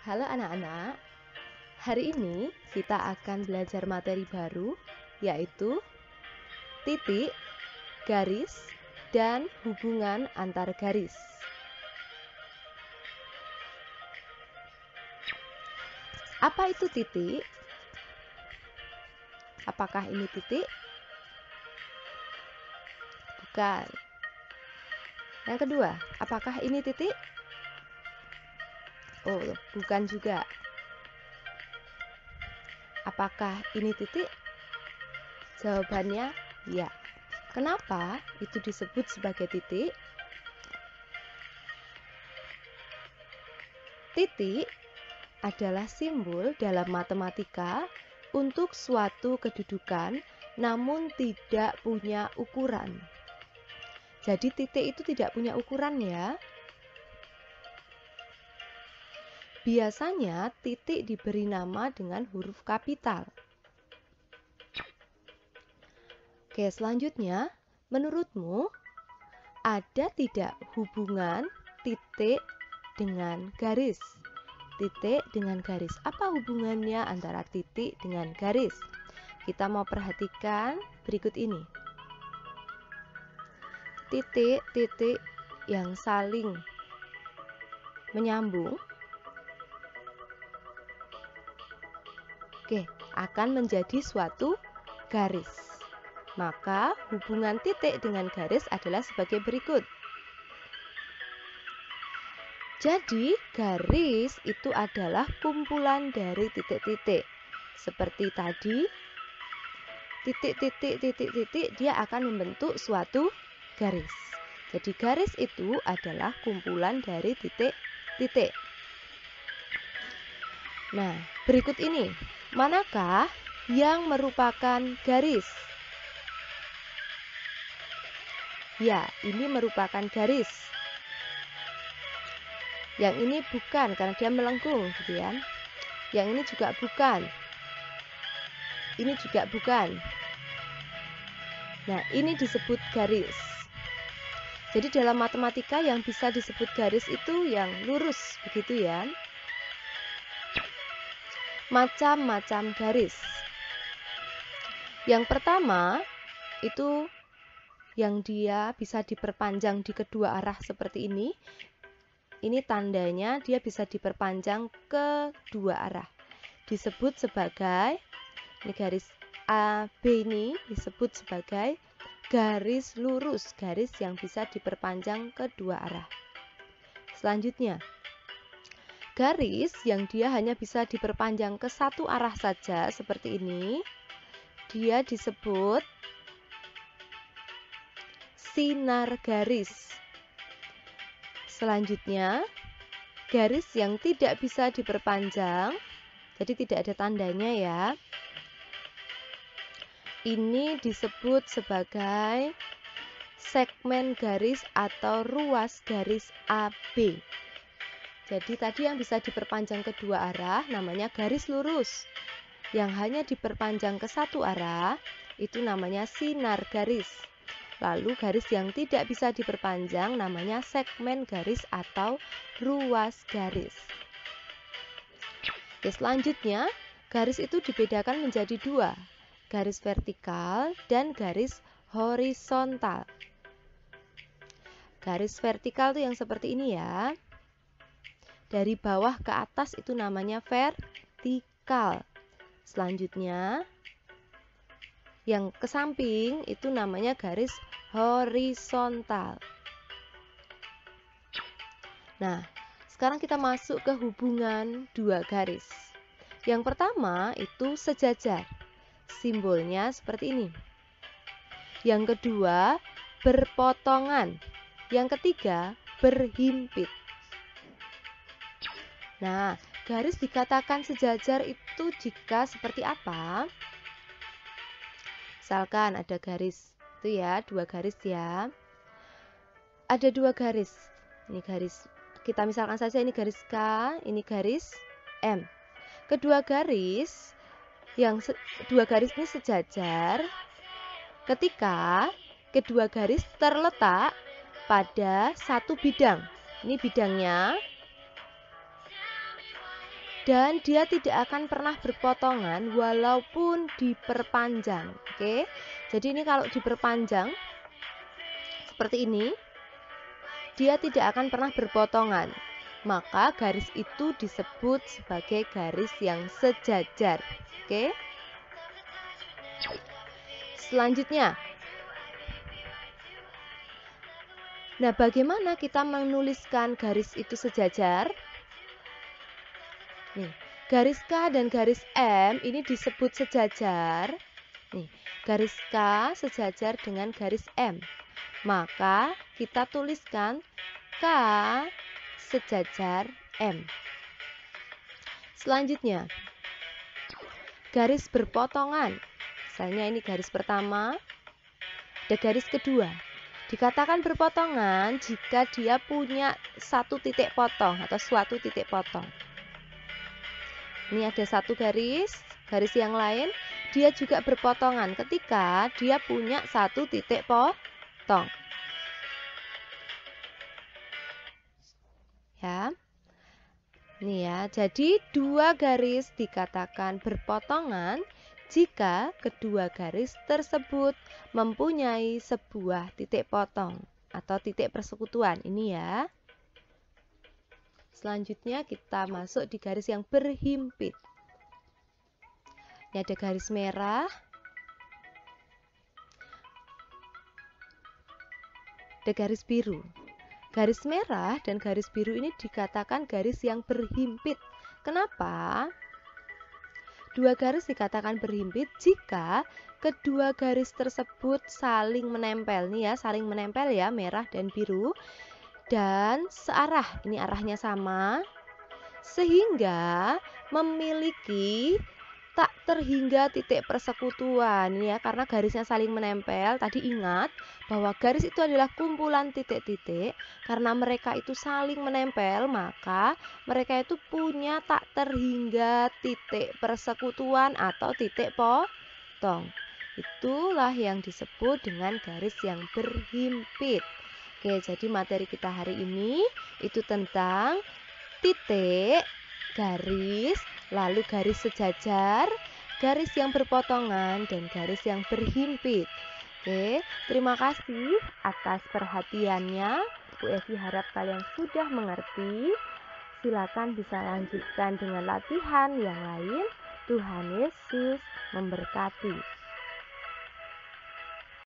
Halo anak-anak, hari ini kita akan belajar materi baru, yaitu titik, garis, dan hubungan antar garis. Apa itu titik? Apakah ini titik? Bukan. Yang kedua, apakah ini titik? Oh, bukan juga. Apakah ini titik? Jawabannya ya. Kenapa itu disebut sebagai titik? Titik adalah simbol dalam matematika untuk suatu kedudukan namun tidak punya ukuran. Jadi titik itu tidak punya ukuran ya. Biasanya titik diberi nama dengan huruf kapital. Oke, selanjutnya, menurutmu ada tidak hubungan titik dengan garis? Titik dengan garis. Apa hubungannya antara titik dengan garis? Kita mau perhatikan berikut ini. Titik-titik yang saling menyambung akan menjadi suatu garis. Maka hubungan titik dengan garis adalah sebagai berikut. Jadi garis itu adalah kumpulan dari titik-titik. Seperti tadi, titik-titik dia akan membentuk suatu garis. Jadi garis itu adalah kumpulan dari titik-titik. Nah, berikut ini. Manakah yang merupakan garis? Ya, ini merupakan garis. Yang ini bukan, karena dia melengkung, gitu ya. Yang ini juga bukan. Ini juga bukan. Nah, ini disebut garis. Jadi dalam matematika yang bisa disebut garis itu yang lurus, begitu ya. Macam-macam garis. Yang pertama itu yang dia bisa diperpanjang di kedua arah seperti ini. Ini tandanya dia bisa diperpanjang ke dua arah. Disebut sebagai, ini garis AB ini disebut sebagai garis lurus, garis yang bisa diperpanjang ke dua arah. Selanjutnya, garis yang dia hanya bisa diperpanjang ke satu arah saja seperti ini, dia disebut sinar garis. Selanjutnya, garis yang tidak bisa diperpanjang, jadi tidak ada tandanya ya. Ini disebut sebagai segmen garis atau ruas garis AB. Jadi tadi yang bisa diperpanjang ke dua arah namanya garis lurus. Yang hanya diperpanjang ke satu arah itu namanya sinar garis. Lalu garis yang tidak bisa diperpanjang namanya segmen garis atau ruas garis. Oke, selanjutnya garis itu dibedakan menjadi dua, garis vertikal dan garis horizontal. Garis vertikal itu yang seperti ini ya. Dari bawah ke atas itu namanya vertikal. Selanjutnya yang ke samping itu namanya garis horizontal. Nah, sekarang kita masuk ke hubungan dua garis. Yang pertama itu sejajar. Simbolnya seperti ini. Yang kedua berpotongan. Yang ketiga berhimpit. Nah, garis dikatakan sejajar itu jika seperti apa? Misalkan ada garis, itu ya, dua garis ya. Ada dua garis. Ini garis, kita misalkan saja ini garis K, ini garis M. Kedua garis, dua garis ini sejajar ketika kedua garis terletak pada satu bidang. Ini bidangnya. dan dia tidak akan pernah berpotongan walaupun diperpanjang. Oke, jadi ini kalau diperpanjang seperti ini, dia tidak akan pernah berpotongan, maka garis itu disebut sebagai garis yang sejajar. Oke, selanjutnya, nah bagaimana kita menuliskan garis itu sejajar? Nih, garis K dan garis M ini disebut sejajar. Nih, garis K sejajar dengan garis M. Maka kita tuliskan K sejajar M. Selanjutnya, garis berpotongan. Misalnya ini garis pertama, ada garis kedua. Dikatakan berpotongan jika dia punya satu titik potong atau suatu titik potong. Ini ada satu garis yang lain dia juga berpotongan ketika dia punya satu titik potong. Ya. Ini ya, jadi dua garis dikatakan berpotongan jika kedua garis tersebut mempunyai sebuah titik potong atau titik persekutuan. Ini ya. Selanjutnya kita masuk di garis yang berhimpit. Ini ada garis merah, ada garis biru. Garis merah dan garis biru ini dikatakan garis yang berhimpit. Kenapa? Dua garis dikatakan berhimpit jika kedua garis tersebut saling menempel. Nih ya, saling menempel ya, merah dan biru. Dan searah, ini arahnya sama. Sehingga memiliki tak terhingga titik persekutuan ya, karena garisnya saling menempel. Tadi ingat bahwa garis itu adalah kumpulan titik-titik. Karena mereka itu saling menempel, maka mereka itu punya tak terhingga titik persekutuan atau titik potong. Itulah yang disebut dengan garis yang berhimpit. Oke, jadi materi kita hari ini itu tentang titik, garis, lalu garis sejajar, garis yang berpotongan, dan garis yang berhimpit. Oke, terima kasih atas perhatiannya. Bu Evi harap kalian sudah mengerti. Silakan bisa lanjutkan dengan latihan yang lain. Tuhan Yesus memberkati.